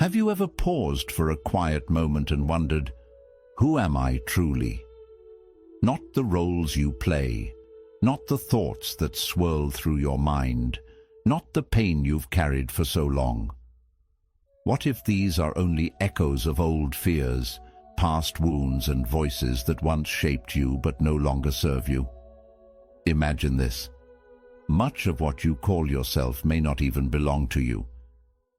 Have you ever paused for a quiet moment and wondered, who am I truly? Not the roles you play, not the thoughts that swirl through your mind, not the pain you've carried for so long. What if these are only echoes of old fears, past wounds and voices that once shaped you but no longer serve you? Imagine this. Much of what you call yourself may not even belong to you.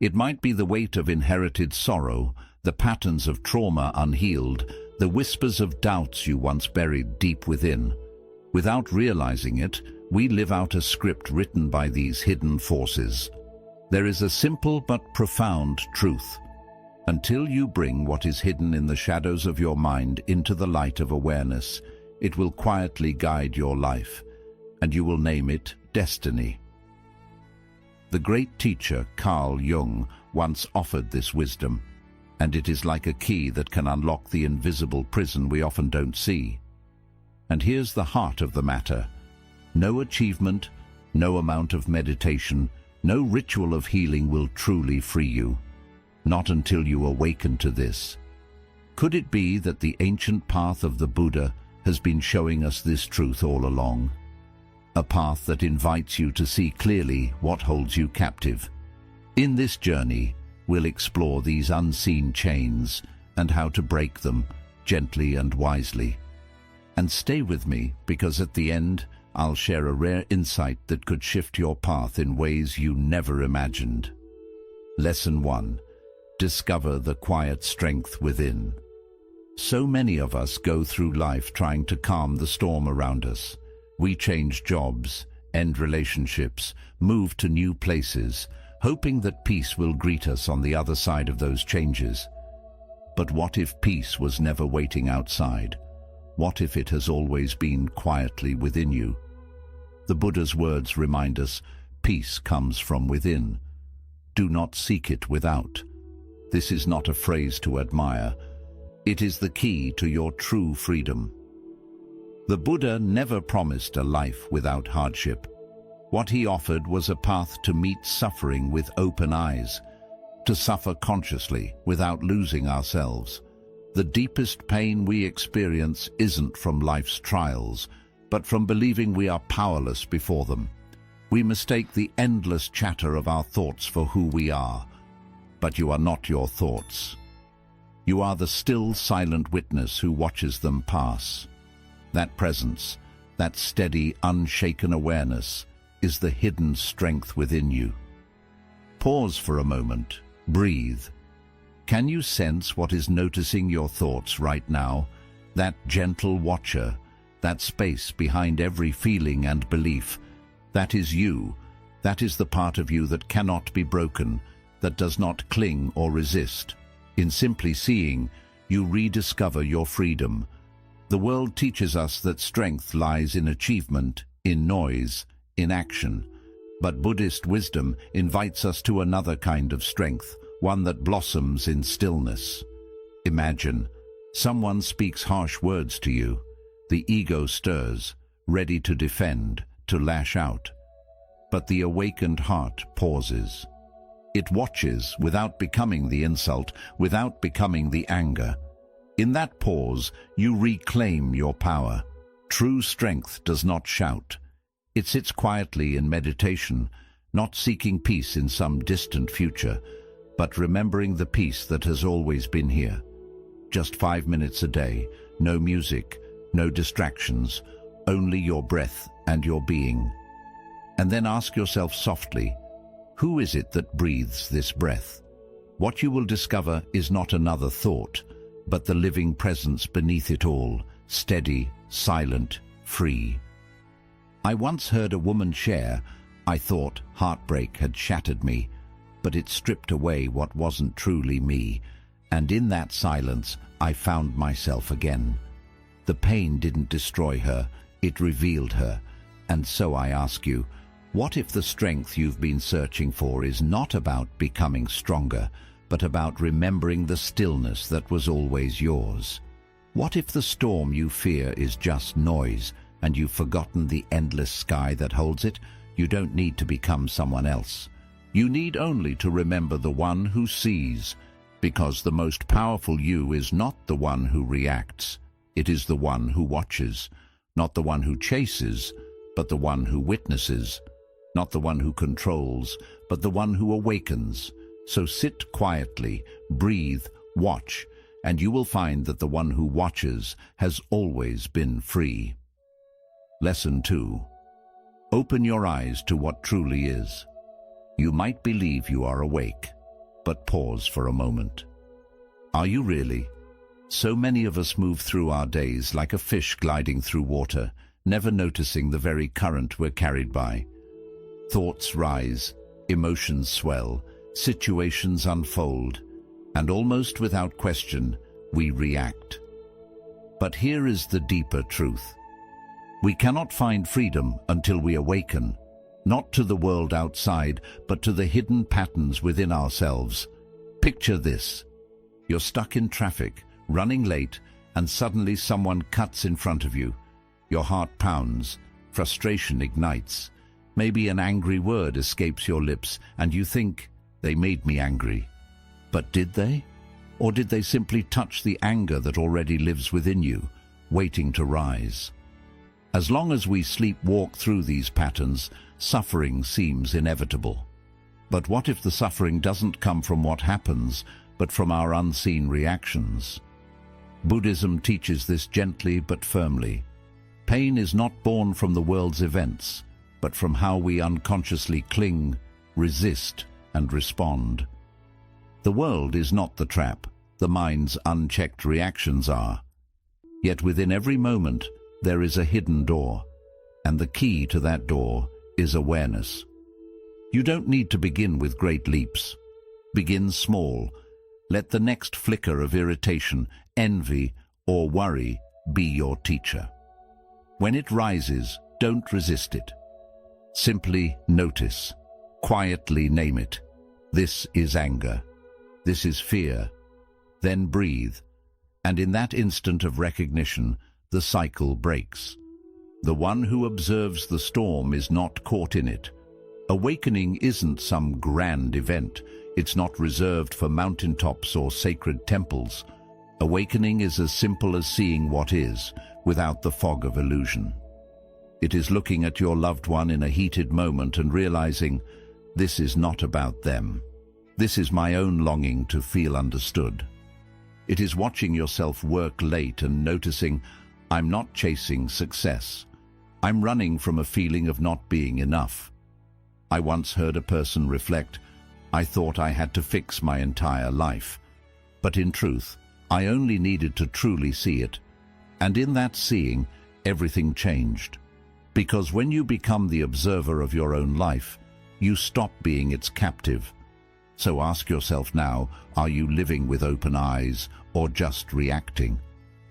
It might be the weight of inherited sorrow, the patterns of trauma unhealed, the whispers of doubts you once buried deep within. Without realizing it, we live out a script written by these hidden forces. There is a simple but profound truth. Until you bring what is hidden in the shadows of your mind into the light of awareness, it will quietly guide your life, and you will name it destiny. The great teacher Carl Jung once offered this wisdom, and it is like a key that can unlock the invisible prison we often don't see. And here's the heart of the matter. No achievement, no amount of meditation, no ritual of healing will truly free you. Not until you awaken to this. Could it be that the ancient path of the Buddha has been showing us this truth all along? A path that invites you to see clearly what holds you captive. In this journey, we'll explore these unseen chains and how to break them gently and wisely. And stay with me, because at the end, I'll share a rare insight that could shift your path in ways you never imagined. Lesson 1. Discover the quiet strength within. So many of us go through life trying to calm the storm around us. We change jobs, end relationships, move to new places, hoping that peace will greet us on the other side of those changes. But what if peace was never waiting outside? What if it has always been quietly within you? The Buddha's words remind us, peace comes from within. Do not seek it without. This is not a phrase to admire. It is the key to your true freedom. The Buddha never promised a life without hardship. What he offered was a path to meet suffering with open eyes, to suffer consciously without losing ourselves. The deepest pain we experience isn't from life's trials, but from believing we are powerless before them. We mistake the endless chatter of our thoughts for who we are. But you are not your thoughts. You are the still, silent witness who watches them pass. That presence, that steady, unshaken awareness, is the hidden strength within you. Pause for a moment. Breathe. Can you sense what is noticing your thoughts right now? That gentle watcher, that space behind every feeling and belief. That is you. That is the part of you that cannot be broken, that does not cling or resist. In simply seeing, you rediscover your freedom. The world teaches us that strength lies in achievement, in noise, in action. But Buddhist wisdom invites us to another kind of strength, one that blossoms in stillness. Imagine, someone speaks harsh words to you. The ego stirs, ready to defend, to lash out. But the awakened heart pauses. It watches without becoming the insult, without becoming the anger. In that pause, you reclaim your power. True strength does not shout. It sits quietly in meditation, not seeking peace in some distant future, but remembering the peace that has always been here. Just 5 minutes a day, no music, no distractions, only your breath and your being. And then ask yourself softly, who is it that breathes this breath? What you will discover is not another thought, but the living presence beneath it all, steady, silent, free. I once heard a woman share, I thought heartbreak had shattered me, but it stripped away what wasn't truly me, and in that silence I found myself again. The pain didn't destroy her, it revealed her. And so I ask you, what if the strength you've been searching for is not about becoming stronger, but about remembering the stillness that was always yours? What if the storm you fear is just noise, and you've forgotten the endless sky that holds it? You don't need to become someone else. You need only to remember the one who sees, Because the most powerful you is not the one who reacts. It is the one who watches, not the one who chases, but the one who witnesses, not the one who controls, but the one who awakens. So sit quietly, breathe, watch, and you will find that the one who watches has always been free. Lesson 2. Open your eyes to what truly is. You might believe you are awake, but pause for a moment. Are you really? So many of us move through our days like a fish gliding through water, never noticing the very current we're carried by. Thoughts rise, emotions swell, situations unfold, and almost without question, we react. But here is the deeper truth. We cannot find freedom until we awaken, not to the world outside, but to the hidden patterns within ourselves. Picture this. You're stuck in traffic, running late, and suddenly someone cuts in front of you. Your heart pounds, frustration ignites. Maybe an angry word escapes your lips, and you think, they made me angry. But did they? Or did they simply touch the anger that already lives within you, waiting to rise? As long as we sleepwalk through these patterns, suffering seems inevitable. But what if the suffering doesn't come from what happens, but from our unseen reactions? Buddhism teaches this gently but firmly. Pain is not born from the world's events, but from how we unconsciously cling, resist, and respond. The world is not the trap, the mind's unchecked reactions are. Yet within every moment, there is a hidden door, and the key to that door is awareness. You don't need to begin with great leaps. Begin small. Let the next flicker of irritation, envy, or worry be your teacher. When it rises, don't resist it. Simply notice. Quietly name it. This is anger. This is fear. Then breathe. And in that instant of recognition, the cycle breaks. The one who observes the storm is not caught in it. Awakening isn't some grand event. It's not reserved for mountaintops or sacred temples. Awakening is as simple as seeing what is, without the fog of illusion. It is looking at your loved one in a heated moment and realizing, this is not about them. This is my own longing to feel understood. It is watching yourself work late and noticing, I'm not chasing success. I'm running from a feeling of not being enough. I once heard a person reflect, I thought I had to fix my entire life. But in truth, I only needed to truly see it. And in that seeing, everything changed. Because when you become the observer of your own life, you stop being its captive. So ask yourself now, are you living with open eyes or just reacting?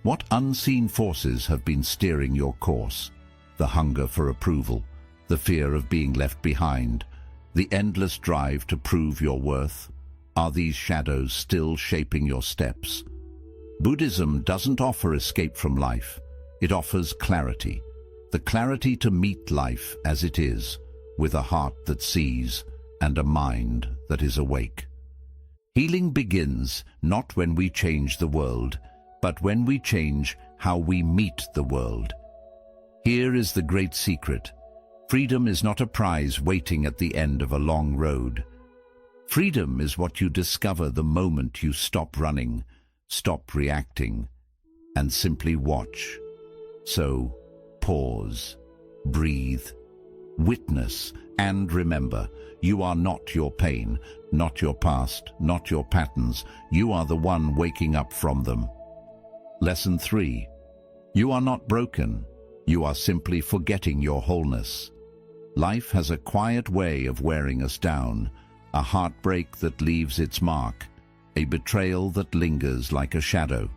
What unseen forces have been steering your course? The hunger for approval, the fear of being left behind, the endless drive to prove your worth? Are these shadows still shaping your steps? Buddhism doesn't offer escape from life. It offers clarity. The clarity to meet life as it is, with a heart that sees and a mind that is awake. Healing begins not when we change the world, but when we change how we meet the world. Here is the great secret. Freedom is not a prize waiting at the end of a long road. Freedom is what you discover the moment you stop running, stop reacting, and simply watch. So, pause, breathe, witness, and remember, you are not your pain, not your past, not your patterns. You are the one waking up from them. Lesson 3. You are not broken. You are simply forgetting your wholeness. Life has a quiet way of wearing us down, a heartbreak that leaves its mark, a betrayal that lingers like a shadow.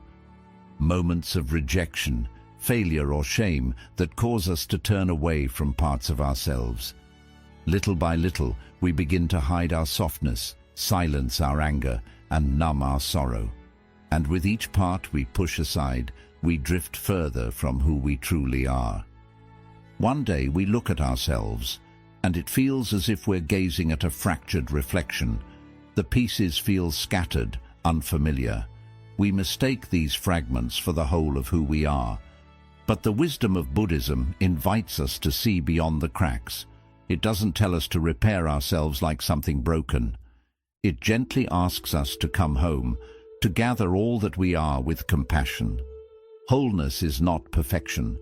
Moments of rejection, failure or shame that cause us to turn away from parts of ourselves. Little by little, we begin to hide our softness, silence our anger, and numb our sorrow. And with each part we push aside, we drift further from who we truly are. One day we look at ourselves, and it feels as if we're gazing at a fractured reflection. The pieces feel scattered, unfamiliar. We mistake these fragments for the whole of who we are. But the wisdom of Buddhism invites us to see beyond the cracks. It doesn't tell us to repair ourselves like something broken. It gently asks us to come home, to gather all that we are with compassion. Wholeness is not perfection.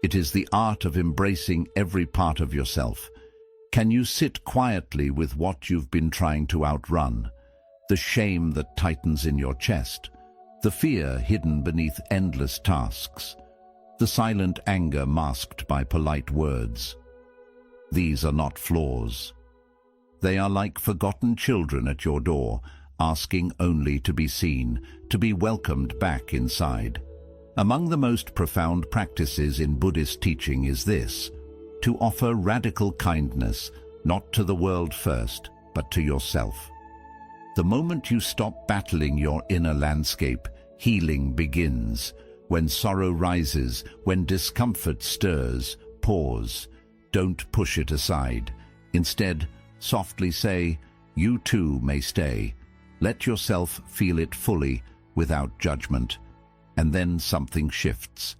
It is the art of embracing every part of yourself. Can you sit quietly with what you've been trying to outrun? The shame that tightens in your chest, the fear hidden beneath endless tasks, the silent anger masked by polite words. These are not flaws. They are like forgotten children at your door, asking only to be seen, to be welcomed back inside. Among the most profound practices in Buddhist teaching is this: to offer radical kindness, not to the world first, but to yourself. The moment you stop battling your inner landscape, healing begins. When sorrow rises, when discomfort stirs, pause. Don't push it aside. Instead, softly say, "You too may stay." Let yourself feel it fully, without judgment. And then something shifts.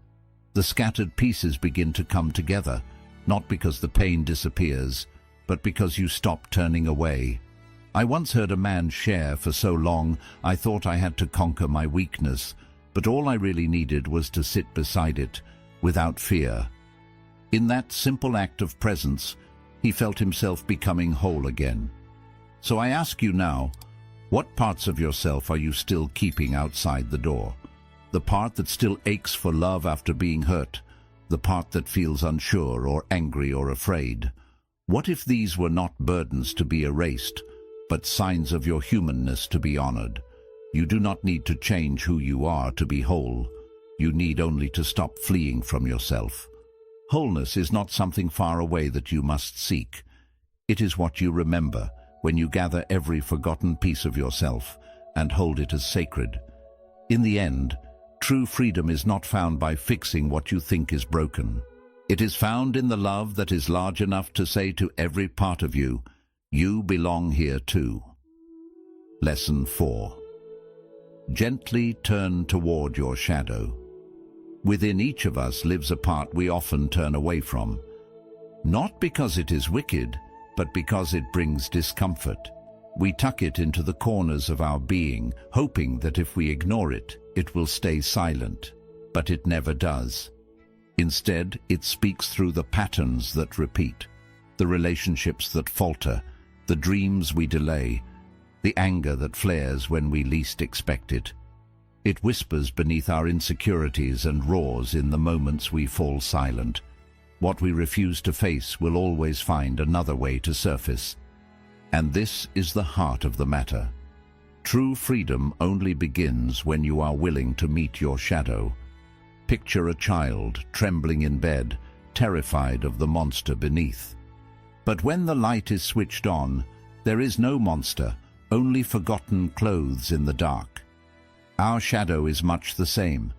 The scattered pieces begin to come together, not because the pain disappears, but because you stop turning away. I once heard a man share, "For so long, I thought I had to conquer my weakness, but all I really needed was to sit beside it, without fear." In that simple act of presence, he felt himself becoming whole again. So I ask you now, what parts of yourself are you still keeping outside the door? The part that still aches for love after being hurt, the part that feels unsure or angry or afraid. What if these were not burdens to be erased, but signs of your humanness to be honored? You do not need to change who you are to be whole. You need only to stop fleeing from yourself. Wholeness is not something far away that you must seek. It is what you remember when you gather every forgotten piece of yourself and hold it as sacred. In the end, true freedom is not found by fixing what you think is broken. It is found in the love that is large enough to say to every part of you, "You belong here too." Lesson 4. Gently turn toward your shadow. Within each of us lives a part we often turn away from. Not because it is wicked, but because it brings discomfort. We tuck it into the corners of our being, hoping that if we ignore it, it will stay silent. But it never does. Instead, it speaks through the patterns that repeat, the relationships that falter, the dreams we delay, the anger that flares when we least expect it. It whispers beneath our insecurities and roars in the moments we fall silent. What we refuse to face will always find another way to surface. And this is the heart of the matter. True freedom only begins when you are willing to meet your shadow. Picture a child trembling in bed, terrified of the monster beneath. But when the light is switched on, there is no monster, only forgotten clothes in the dark. Our shadow is much the same.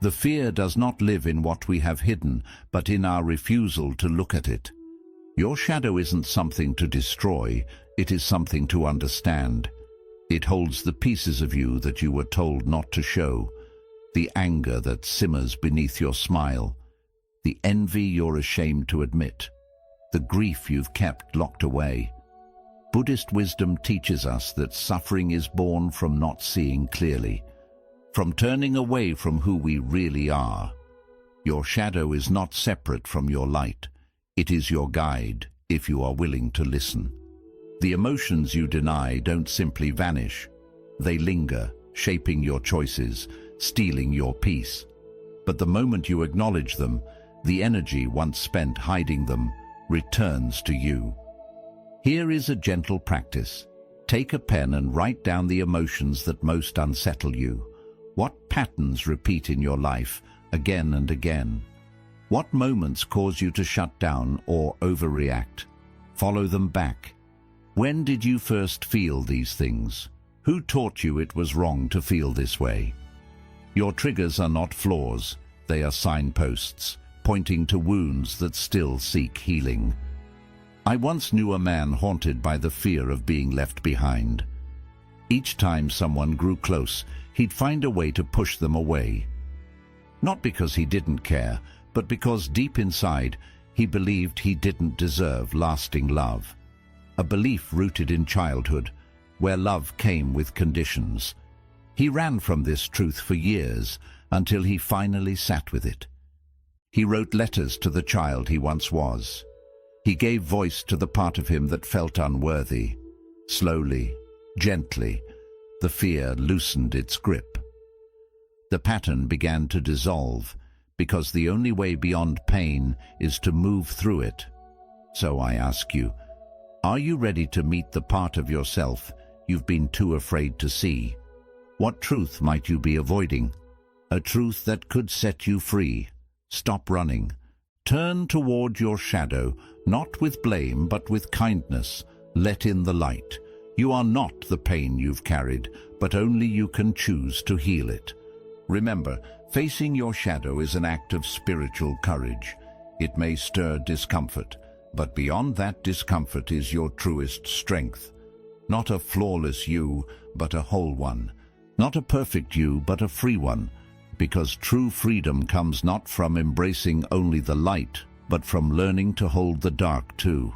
The fear does not live in what we have hidden, but in our refusal to look at it. Your shadow isn't something to destroy, it is something to understand. It holds the pieces of you that you were told not to show, the anger that simmers beneath your smile, the envy you're ashamed to admit, the grief you've kept locked away. Buddhist wisdom teaches us that suffering is born from not seeing clearly, from turning away from who we really are. Your shadow is not separate from your light. It is your guide, if you are willing to listen. The emotions you deny don't simply vanish. They linger, shaping your choices, stealing your peace. But the moment you acknowledge them, the energy once spent hiding them returns to you. Here is a gentle practice. Take a pen and write down the emotions that most unsettle you. What patterns repeat in your life again and again? What moments cause you to shut down or overreact? Follow them back. When did you first feel these things? Who taught you it was wrong to feel this way? Your triggers are not flaws, they are signposts, pointing to wounds that still seek healing. I once knew a man haunted by the fear of being left behind. Each time someone grew close, he'd find a way to push them away. Not because he didn't care, but because deep inside, he believed he didn't deserve lasting love. A belief rooted in childhood, where love came with conditions. He ran from this truth for years, until he finally sat with it. He wrote letters to the child he once was. He gave voice to the part of him that felt unworthy. Slowly, gently, the fear loosened its grip. The pattern began to dissolve, because the only way beyond pain is to move through it. So I ask you, are you ready to meet the part of yourself you've been too afraid to see? What truth might you be avoiding? A truth that could set you free. Stop running. Turn toward your shadow, not with blame but with kindness. Let in the light. You are not the pain you've carried, but only you can choose to heal it. Remember, facing your shadow is an act of spiritual courage. It may stir discomfort, but beyond that discomfort is your truest strength. Not a flawless you, but a whole one. Not a perfect you, but a free one. Because true freedom comes not from embracing only the light, but from learning to hold the dark too.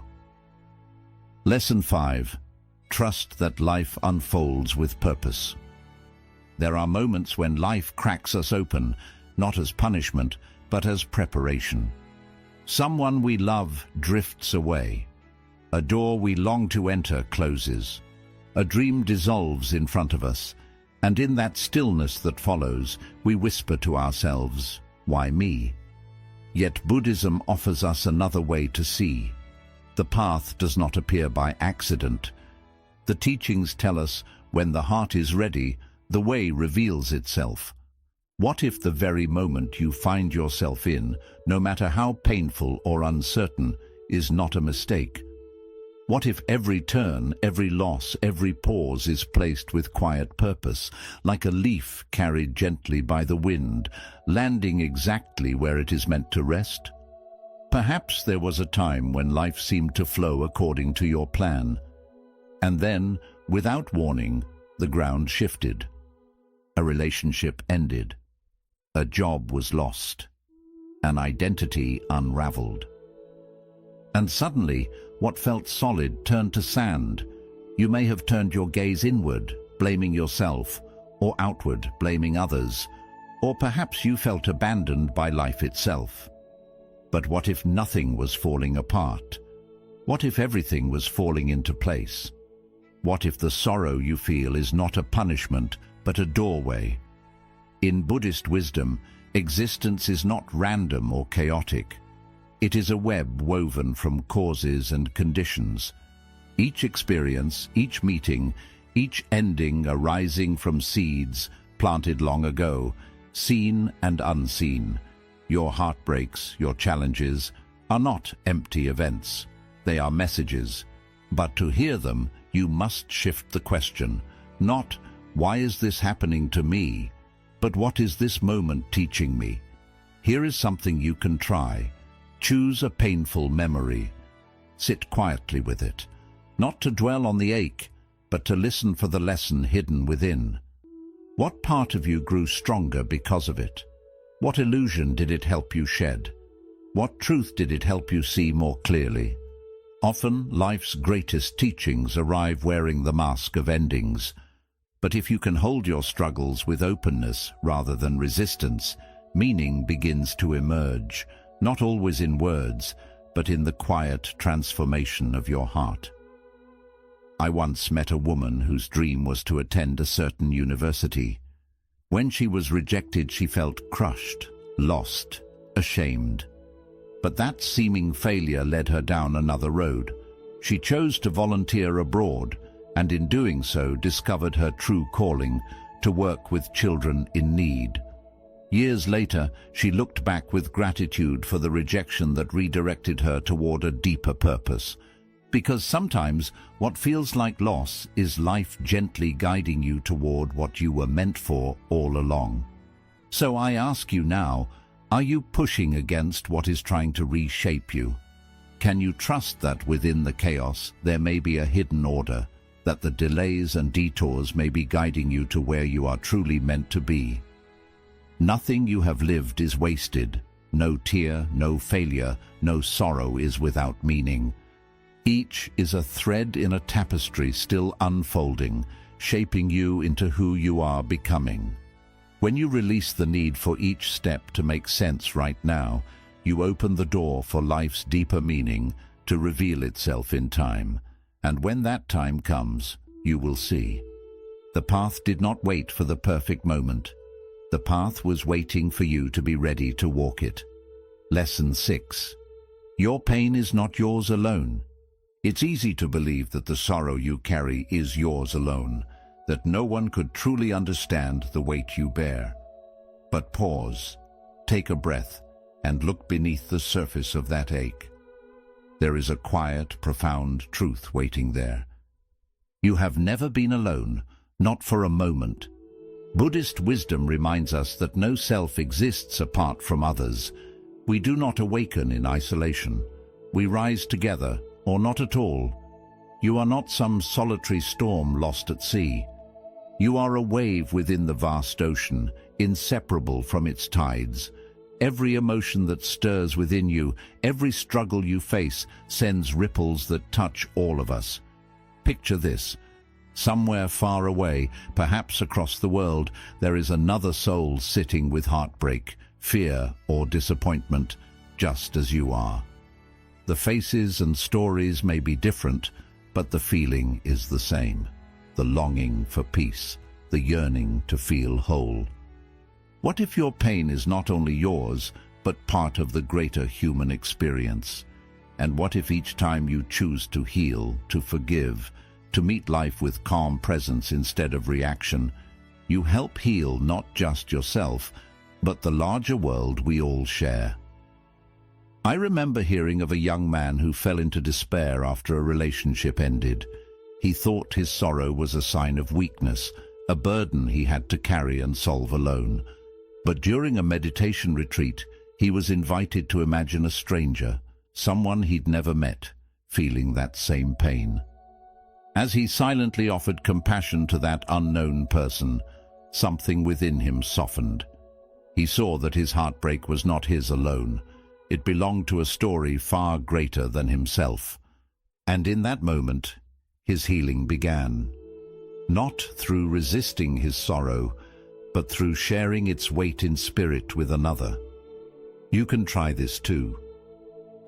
Lesson 5. Trust that life unfolds with purpose. There are moments when life cracks us open, not as punishment, but as preparation. Someone we love drifts away. A door we long to enter closes. A dream dissolves in front of us, and in that stillness that follows, we whisper to ourselves, "Why me?" Yet Buddhism offers us another way to see. The path does not appear by accident. The teachings tell us when the heart is ready, the way reveals itself. What if the very moment you find yourself in, no matter how painful or uncertain, is not a mistake? What if every turn, every loss, every pause is placed with quiet purpose, like a leaf carried gently by the wind, landing exactly where it is meant to rest? Perhaps there was a time when life seemed to flow according to your plan. And then, without warning, the ground shifted. A relationship ended. A job was lost. An identity unraveled. And suddenly, what felt solid turned to sand. You may have turned your gaze inward, blaming yourself, or outward, blaming others, or perhaps you felt abandoned by life itself. But what if nothing was falling apart? What if everything was falling into place? What if the sorrow you feel is not a punishment, but a doorway? In Buddhist wisdom, existence is not random or chaotic. It is a web woven from causes and conditions. Each experience, each meeting, each ending arising from seeds planted long ago, seen and unseen. Your heartbreaks, your challenges, are not empty events. They are messages. But to hear them, you must shift the question, not, "Why is this happening to me?" but "What is this moment teaching me?" Here is something you can try. Choose a painful memory. Sit quietly with it, not to dwell on the ache, but to listen for the lesson hidden within. What part of you grew stronger because of it? What illusion did it help you shed? What truth did it help you see more clearly? Often, life's greatest teachings arrive wearing the mask of endings. But if you can hold your struggles with openness rather than resistance, meaning begins to emerge, not always in words, but in the quiet transformation of your heart. I once met a woman whose dream was to attend a certain university. When she was rejected, she felt crushed, lost, ashamed. But that seeming failure led her down another road. She chose to volunteer abroad, and in doing so discovered her true calling, to work with children in need. Years later, she looked back with gratitude for the rejection that redirected her toward a deeper purpose. Because sometimes what feels like loss is life gently guiding you toward what you were meant for all along. So I ask you now, are you pushing against what is trying to reshape you? Can you trust that within the chaos there may be a hidden order, that the delays and detours may be guiding you to where you are truly meant to be. Nothing you have lived is wasted. No tear, no failure, no sorrow is without meaning. Each is a thread in a tapestry still unfolding, shaping you into who you are becoming. When you release the need for each step to make sense right now, you open the door for life's deeper meaning to reveal itself in time. And when that time comes, you will see. The path did not wait for the perfect moment. The path was waiting for you to be ready to walk it. Lesson 6. Your pain is not yours alone. It's easy to believe that the sorrow you carry is yours alone, that no one could truly understand the weight you bear. But pause, take a breath, and look beneath the surface of that ache. There is a quiet, profound truth waiting there. You have never been alone, not for a moment. Buddhist wisdom reminds us that no self exists apart from others. We do not awaken in isolation. We rise together, or not at all. You are not some solitary storm lost at sea. You are a wave within the vast ocean, inseparable from its tides. Every emotion that stirs within you, every struggle you face, sends ripples that touch all of us. Picture this. Somewhere far away, perhaps across the world, there is another soul sitting with heartbreak, fear, or disappointment, just as you are. The faces and stories may be different, but the feeling is the same. The longing for peace, the yearning to feel whole. What if your pain is not only yours, but part of the greater human experience? And what if each time you choose to heal, to forgive, to meet life with calm presence instead of reaction, you help heal not just yourself, but the larger world we all share? I remember hearing of a young man who fell into despair after a relationship ended. He thought his sorrow was a sign of weakness, a burden he had to carry and solve alone. But during a meditation retreat, he was invited to imagine a stranger, someone he'd never met, feeling that same pain. As he silently offered compassion to that unknown person, something within him softened. He saw that his heartbreak was not his alone. It belonged to a story far greater than himself. And in that moment, his healing began. Not through resisting his sorrow, but through sharing its weight in spirit with another. You can try this too.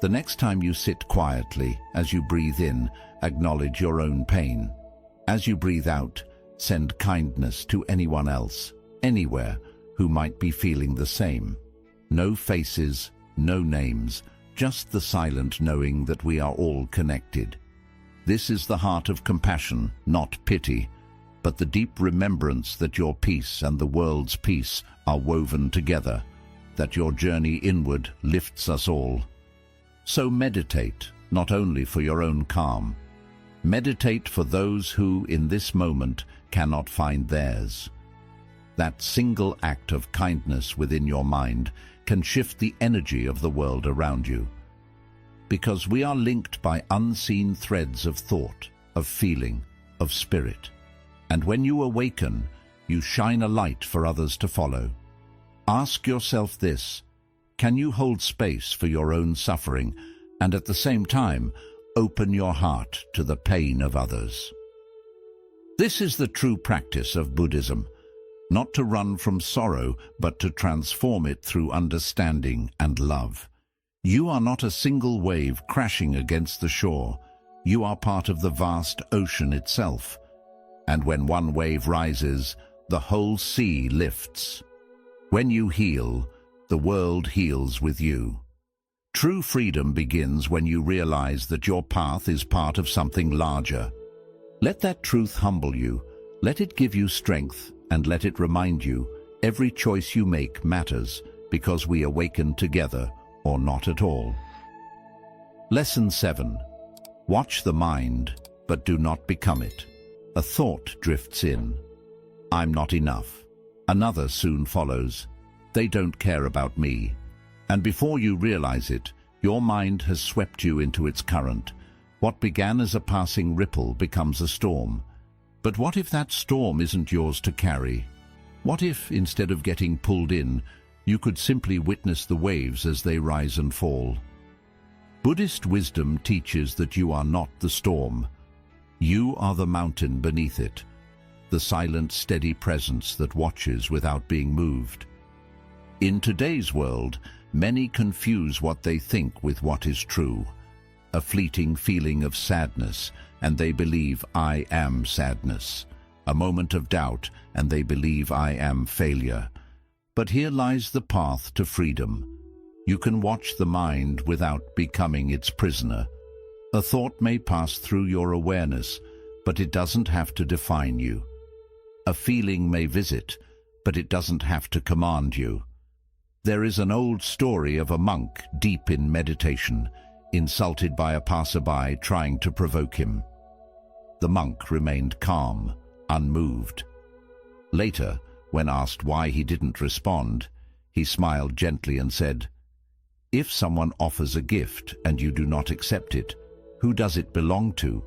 The next time you sit quietly, as you breathe in, acknowledge your own pain. As you breathe out, send kindness to anyone else, anywhere, who might be feeling the same. No faces, no names, just the silent knowing that we are all connected. This is the heart of compassion, not pity, but the deep remembrance that your peace and the world's peace are woven together, that your journey inward lifts us all. So meditate, not only for your own calm. Meditate for those who, in this moment, cannot find theirs. That single act of kindness within your mind can shift the energy of the world around you. Because we are linked by unseen threads of thought, of feeling, of spirit. And when you awaken, you shine a light for others to follow. Ask yourself this: can you hold space for your own suffering and at the same time open your heart to the pain of others? This is the true practice of Buddhism, not to run from sorrow, but to transform it through understanding and love. You are not a single wave crashing against the shore. You are part of the vast ocean itself. And when one wave rises, the whole sea lifts. When you heal, the world heals with you. True freedom begins when you realize that your path is part of something larger. Let that truth humble you, let it give you strength, and let it remind you every choice you make matters, because we awaken together or not at all. Lesson 7. Watch the mind, but do not become it. A thought drifts in. I'm not enough. Another soon follows. They don't care about me. And before you realize it, your mind has swept you into its current. What began as a passing ripple becomes a storm. But what if that storm isn't yours to carry? What if, instead of getting pulled in, you could simply witness the waves as they rise and fall? Buddhist wisdom teaches that you are not the storm. You are the mountain beneath it, the silent, steady presence that watches without being moved. In today's world, many confuse what they think with what is true. A fleeting feeling of sadness, and they believe I am sadness. A moment of doubt, and they believe I am failure. But here lies the path to freedom. You can watch the mind without becoming its prisoner. A thought may pass through your awareness, but it doesn't have to define you. A feeling may visit, but it doesn't have to command you. There is an old story of a monk deep in meditation, insulted by a passerby trying to provoke him. The monk remained calm, unmoved. Later, when asked why he didn't respond, he smiled gently and said, "If someone offers a gift and you do not accept it, who does it belong to?"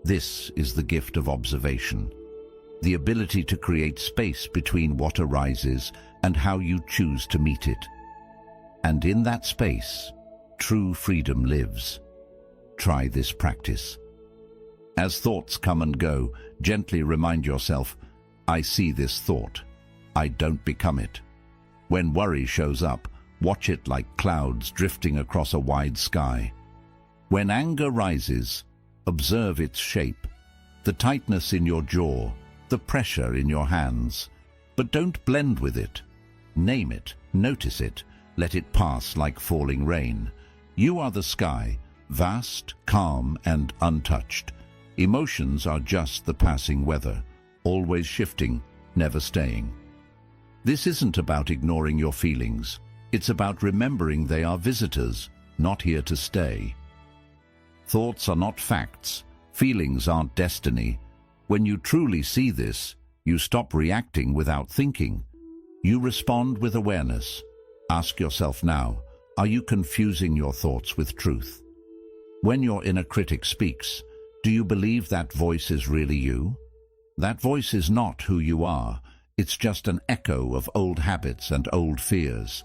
This is the gift of observation, the ability to create space between what arises and how you choose to meet it. And in that space, true freedom lives. Try this practice. As thoughts come and go, gently remind yourself, I see this thought. I don't become it. When worry shows up, watch it like clouds drifting across a wide sky. When anger rises, observe its shape, the tightness in your jaw, the pressure in your hands. But don't blend with it. Name it, notice it, let it pass like falling rain. You are the sky, vast, calm, and untouched. Emotions are just the passing weather, always shifting, never staying. This isn't about ignoring your feelings. It's about remembering they are visitors, not here to stay. Thoughts are not facts. Feelings aren't destiny. When you truly see this, you stop reacting without thinking. You respond with awareness. Ask yourself now, are you confusing your thoughts with truth? When your inner critic speaks, do you believe that voice is really you? That voice is not who you are. It's just an echo of old habits and old fears.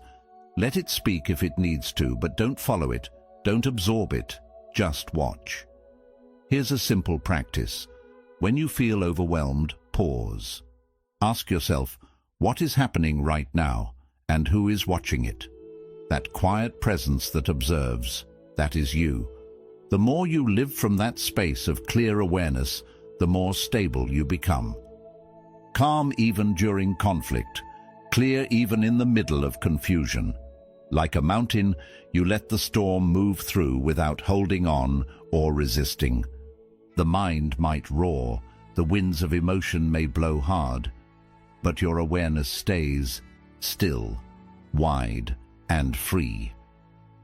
Let it speak if it needs to, but don't follow it. Don't absorb it. Just watch. Here's a simple practice. When you feel overwhelmed, pause. Ask yourself, what is happening right now, and who is watching it? That quiet presence that observes, that is you. The more you live from that space of clear awareness, the more stable you become. Calm even during conflict, clear even in the middle of confusion. Like a mountain, you let the storm move through without holding on or resisting. The mind might roar, the winds of emotion may blow hard, but your awareness stays still, wide, and free.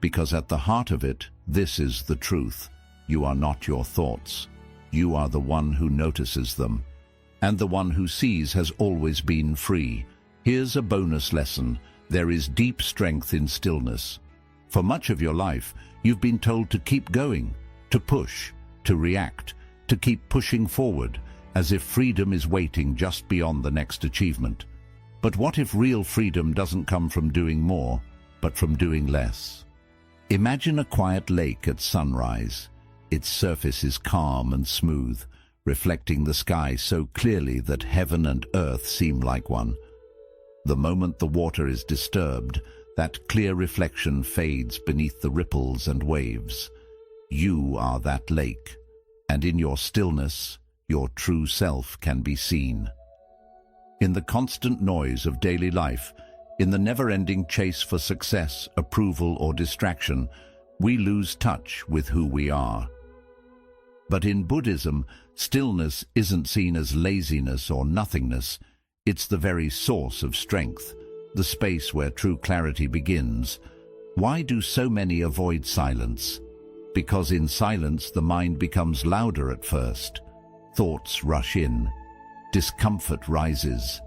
Because at the heart of it, this is the truth. You are not your thoughts. You are the one who notices them. And the one who sees has always been free. Here's a bonus lesson. There is deep strength in stillness. For much of your life, you've been told to keep going, to push, to react, to keep pushing forward, as if freedom is waiting just beyond the next achievement. But what if real freedom doesn't come from doing more, but from doing less? Imagine a quiet lake at sunrise. Its surface is calm and smooth, reflecting the sky so clearly that heaven and earth seem like one. The moment the water is disturbed, that clear reflection fades beneath the ripples and waves. You are that lake, and in your stillness, your true self can be seen. In the constant noise of daily life, in the never-ending chase for success, approval, or distraction, we lose touch with who we are. But in Buddhism, stillness isn't seen as laziness or nothingness. It's the very source of strength, the space where true clarity begins. Why do so many avoid silence? Because in silence the mind becomes louder at first. Thoughts rush in. Discomfort rises.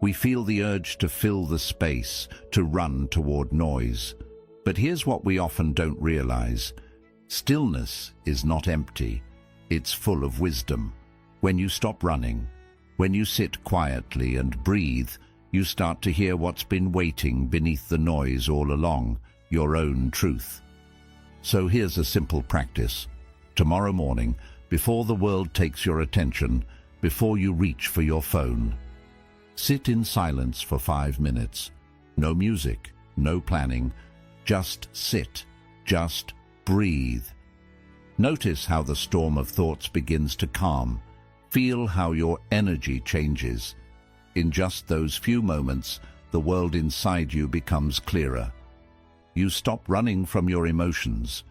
We feel the urge to fill the space, to run toward noise. But here's what we often don't realize. Stillness is not empty, it's full of wisdom. When you stop running, when you sit quietly and breathe, you start to hear what's been waiting beneath the noise all along, your own truth. So here's a simple practice. Tomorrow morning, before the world takes your attention, before you reach for your phone, sit in silence for 5 minutes. No music, no planning, just sit, just breathe. Notice how the storm of thoughts begins to calm. Feel how your energy changes. In just those few moments, the world inside you becomes clearer. You stop running from your emotions.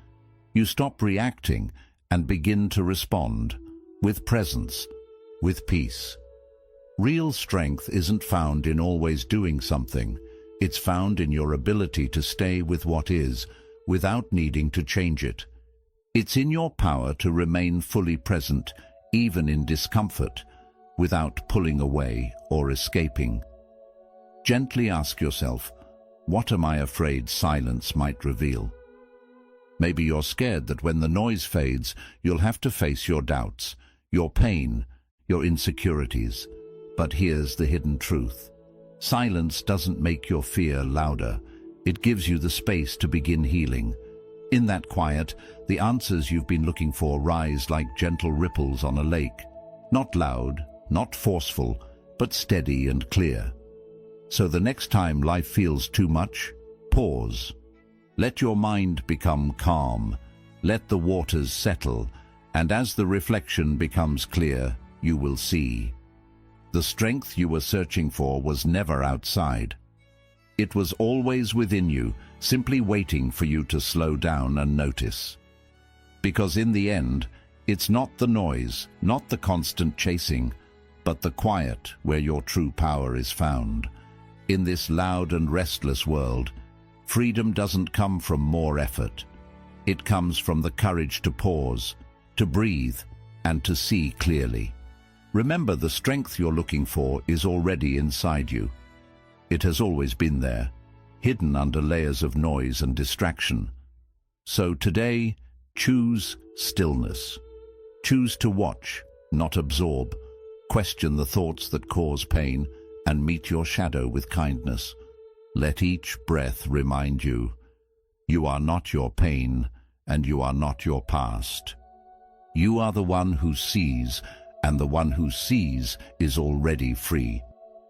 You stop reacting and begin to respond with presence, with peace. Real strength isn't found in always doing something. It's found in your ability to stay with what is, without needing to change it. It's in your power to remain fully present, even in discomfort, without pulling away or escaping. Gently ask yourself, what am I afraid silence might reveal? Maybe you're scared that when the noise fades, you'll have to face your doubts, your pain, your insecurities. But here's the hidden truth. Silence doesn't make your fear louder. It gives you the space to begin healing. In that quiet, the answers you've been looking for rise like gentle ripples on a lake. Not loud, not forceful, but steady and clear. So the next time life feels too much, pause. Let your mind become calm. Let the waters settle, and as the reflection becomes clear, you will see. The strength you were searching for was never outside. It was always within you, simply waiting for you to slow down and notice. Because in the end, it's not the noise, not the constant chasing, but the quiet where your true power is found. In this loud and restless world, freedom doesn't come from more effort. It comes from the courage to pause, to breathe, and to see clearly. Remember, the strength you're looking for is already inside you. It has always been there, hidden under layers of noise and distraction. So today, choose stillness. Choose to watch, not absorb. Question the thoughts that cause pain, and meet your shadow with kindness. Let each breath remind you, you are not your pain, and you are not your past. You are the one who sees, and the one who sees is already free.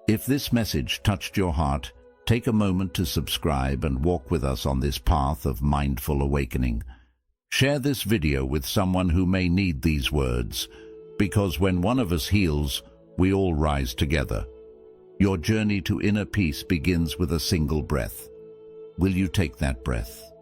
If this message touched your heart, take a moment to subscribe and walk with us on this path of mindful awakening. Share this video with someone who may need these words, because when one of us heals, we all rise together. Your journey to inner peace begins with a single breath. Will you take that breath?